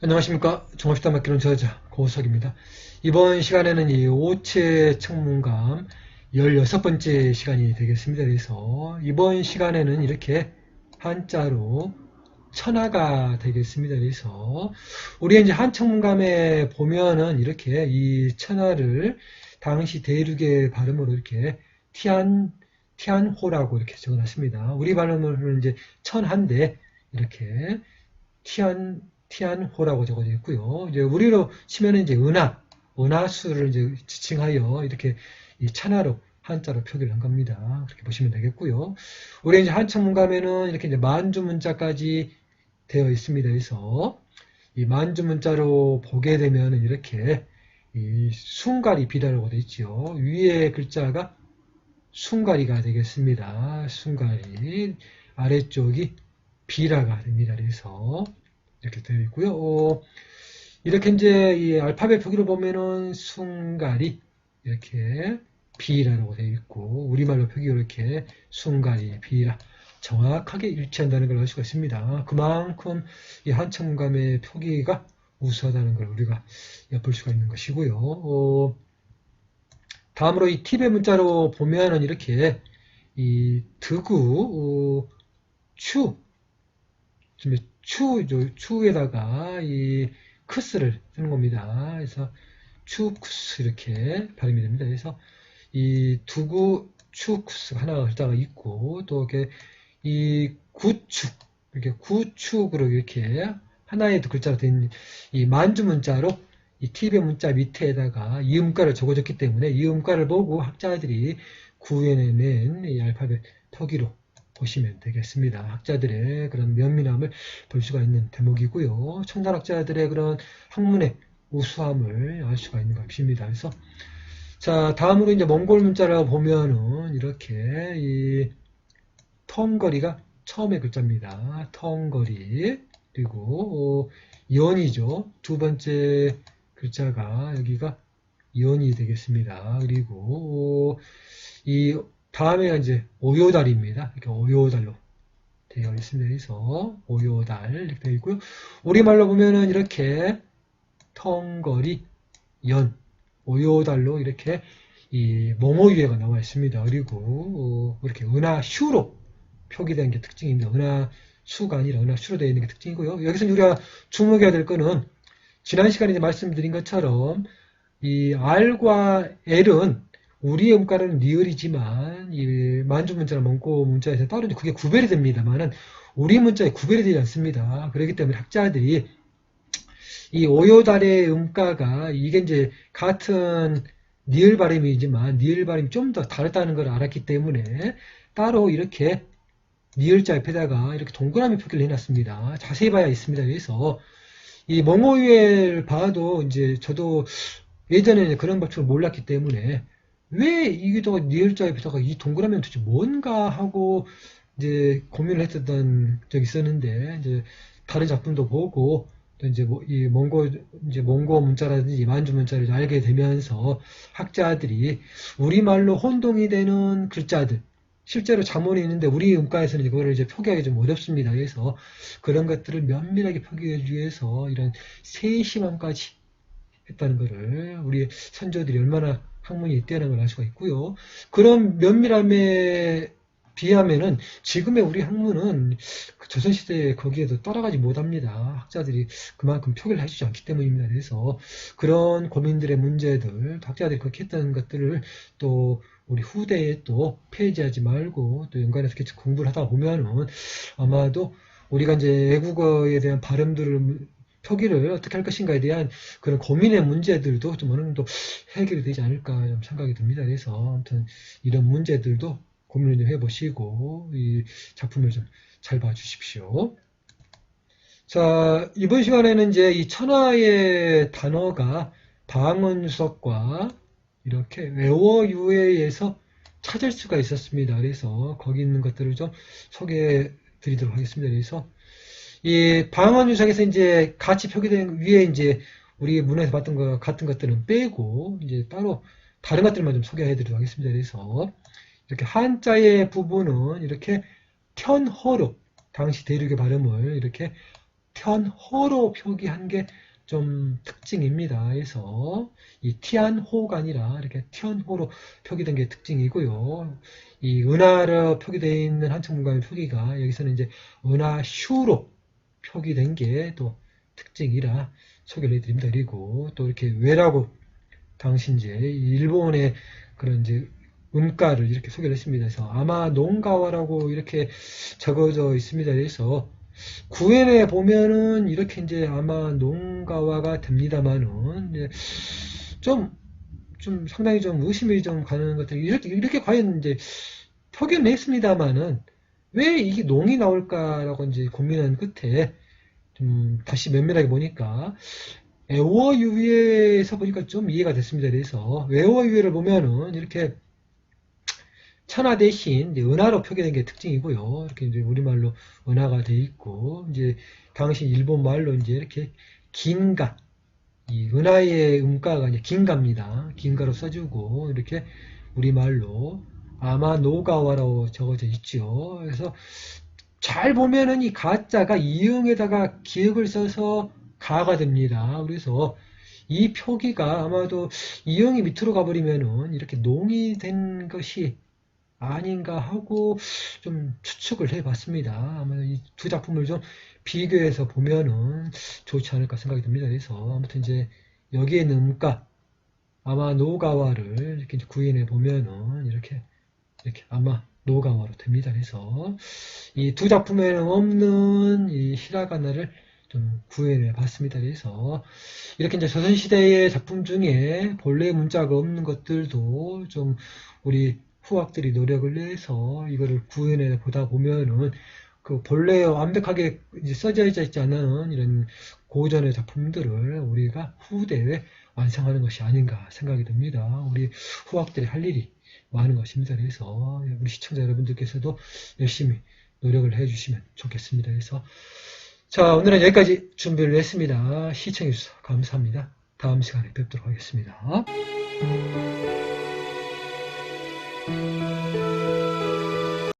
안녕하십니까. 종합식당 맡기는 저자 고석입니다. 이번 시간에는 이 오체 청문감 16번째 시간이 되겠습니다. 그래서 이번 시간에는 이렇게 한자로 천하가 되겠습니다. 그래서 우리 이제 한 청문감에 보면은 이렇게 이 천하를 당시 대륙의 발음으로 이렇게 티안호라고 이렇게 적어놨습니다. 우리 발음으로는 이제 천한데 이렇게 티안호라고 적어져 있고요. 이제 우리로 치면은 이제 은하수를 이제 지칭하여 이렇게 이 천하로 한자로 표기를 한 겁니다. 그렇게 보시면 되겠고요. 우리 이제 한천문감에는 이렇게 이제 만주문자까지 되어 있습니다. 그래서 이 만주문자로 보게 되면은 이렇게 이 숭가리 비라라고 되어 있죠. 위에 글자가 숭가리가 되겠습니다. 숭가리 아래쪽이 비라가 됩니다. 그래서 이렇게 되어 있고요. 이렇게 이제 이 알파벳 표기로 보면은 숭가리 이렇게 비라라고 되어 있고 우리말로 표기가 이렇게 숭가리 비라 정확하게 일치한다는 걸 알 수가 있습니다. 그만큼 이 한천문감의 표기가 우수하다는 걸 우리가 엿볼 수가 있는 것이고요. 다음으로 이 팁의 문자로 보면은 이렇게 이 드구 추에다가 이 크스를 쓰는 겁니다. 그래서 추크스 이렇게 발음이 됩니다. 그래서 이 두구 추크스 하나가 글자가 있고 또 이렇게 이 구축 이렇게 구축으로 이렇게 하나의 글자가 된 이 만주 문자로 이 팁의 문자 밑에다가 이음가를 적어줬기 때문에 이음가를 보고 학자들이 구해낸 이 알파벳 표기로 보시면 되겠습니다. 학자들의 그런 면밀함을 볼 수가 있는 대목이고요. 청산학자들의 그런 학문의 우수함을 알 수가 있는 것입니다. 그래서 자 다음으로 이제 몽골 문자를 보면은 이렇게 이 텅거리가 처음의 글자입니다. 텅거리 그리고 연이죠. 두 번째 글자가 여기가 연이 되겠습니다. 그리고 이 다음에가 이제 오요달입니다. 이렇게 오요달로 되어 있습니다. 그래서 오요달 이렇게 되어 있고요. 우리말로 보면은 이렇게 텅거리, 연, 오요달로 이렇게 이 모모유해가 나와 있습니다. 그리고 이렇게 은하슈로 표기된 게 특징입니다. 은하수가 아니라 은하슈로 되어 있는 게 특징이고요. 여기서 우리가 주목해야 될 거는 지난 시간에 이제 말씀드린 것처럼 이 R과 L은 우리의 음가는 리을이지만 이 만주 문자나 몽고 문자에서 따로 그게 구별이 됩니다만은 우리 문자에 구별이 되지 않습니다. 그렇기 때문에 학자들이 이 오요달의 음가가 이게 이제 같은 니을 발음이지만 니을 발음이 좀 더 다르다는 걸 알았기 때문에 따로 이렇게 니을자 옆에다가 이렇게 동그라미 표기를 해놨습니다. 자세히 봐야 있습니다. 그래서 이 몽호유를 봐도 이제 저도 예전에는 그런 법칙을 몰랐기 때문에 왜 이게다가 니을자 옆에다가 이 동그라미는 도대체 뭔가 하고 이제 고민을 했었던 적이 있었는데 이제 다른 작품도 보고 또 이제 이 몽고 문자라든지 만주 문자를 알게 되면서 학자들이 우리말로 혼동이 되는 글자들 실제로 자문이 있는데 우리 음가에서는 이거를 이제 표기하기 좀 어렵습니다. 그래서 그런 것들을 면밀하게 표기하기 위해서 이런 세심함까지 했다는 것을 우리 선조들이 얼마나 학문이 뛰어난 걸 알 수가 있고요. 그런 면밀함에 비하면은 지금의 우리 학문은 조선시대에 거기에도 따라가지 못합니다. 학자들이 그만큼 표기를 해주지 않기 때문입니다. 그래서 그런 고민들의 문제들, 학자들이 그렇게 했다는 것들을 또 우리 후대에 또 폐지하지 말고 또 연관해서 계속 공부를 하다 보면은 아마도 우리가 이제 외국어에 대한 발음들을 표기를 어떻게 할 것인가에 대한 그런 고민의 문제들도 좀 어느 정도 해결이 되지 않을까 좀 생각이 듭니다. 그래서 아무튼 이런 문제들도 고민을 좀 해보시고 이 작품을 좀 잘 봐주십시오. 자, 이번 시간에는 이제 이 천하의 단어가 방언유석과 이렇게 외워유해에서 찾을 수가 있었습니다. 그래서 거기 있는 것들을 좀 소개해 드리도록 하겠습니다. 그래서 이 방언유석에서 이제 같이 표기된 위에 이제 우리 문화에서 봤던 것 같은 것들은 빼고 이제 따로 다른 것들만 좀 소개해 드리도록 하겠습니다. 그래서 이렇게 한자의 부분은 이렇게 편허로 당시 대륙의 발음을 이렇게 련호로 표기한 게 좀 특징입니다. 그래서 이 티안호가 아니라 이렇게 련호로 표기된 게 특징이고요. 이 은하로 표기되어 있는 한청 문감의 표기가 여기서는 이제 은하슈로 표기된 게 또 특징이라 소개를 해드립니다. 그리고 또 이렇게 왜라고 당시 이제 일본의 그런 이제 음가를 이렇게 소개를 했습니다. 그래서 아마 농가와라고 이렇게 적어져 있습니다. 그래서 구엔에 보면은 이렇게 이제 아마 농가와가 됩니다만은 좀 상당히 좀 의심이 좀 가는 것들이 이렇게 과연 이제 표기는 했습니다만은 왜 이게 농이 나올까라고 이제 고민한 끝에 좀 다시 면밀하게 보니까 애워유예에서 보니까 좀 이해가 됐습니다. 그래서 애워유예를 보면은 이렇게 천하 대신 이제 은하로 표기된 게 특징이고요. 이렇게 이제 우리말로 은하가 돼 있고, 이제 당시 일본 말로 이제 이렇게 긴가, 이 은하의 음가가 이제 긴가입니다. 긴가로 써주고, 이렇게 우리말로 아마노가와라고 적어져 있죠. 그래서 잘 보면은 이 가자가 이응에다가 기역을 써서 가가 됩니다. 그래서 이 표기가 아마도 이응이 밑으로 가버리면은 이렇게 농이 된 것이 아닌가 하고 좀 추측을 해봤습니다. 아마 이 두 작품을 좀 비교해서 보면은 좋지 않을까 생각이 듭니다. 그래서 아무튼 이제 여기에 있는 음가 아마 노가와를 이렇게 구인해 보면은 이렇게 아마 노가와로 됩니다. 그래서 이 두 작품에는 없는 이 히라가나를 좀 구현해 봤습니다. 그래서 이렇게 이제 조선시대의 작품 중에 본래 문자가 없는 것들도 좀 우리 후학들이 노력을 내서 이거를 구현해 보다 보면은 그 본래 완벽하게 이제 써져 있지 않은 이런 고전의 작품들을 우리가 후대에 완성하는 것이 아닌가 생각이 듭니다. 우리 후학들이 할 일이 많은 것입니다. 그래서 우리 시청자 여러분들께서도 열심히 노력을 해주시면 좋겠습니다. 그래서 자, 오늘은 여기까지 준비를 했습니다. 시청해주셔서 감사합니다. 다음 시간에 뵙도록 하겠습니다.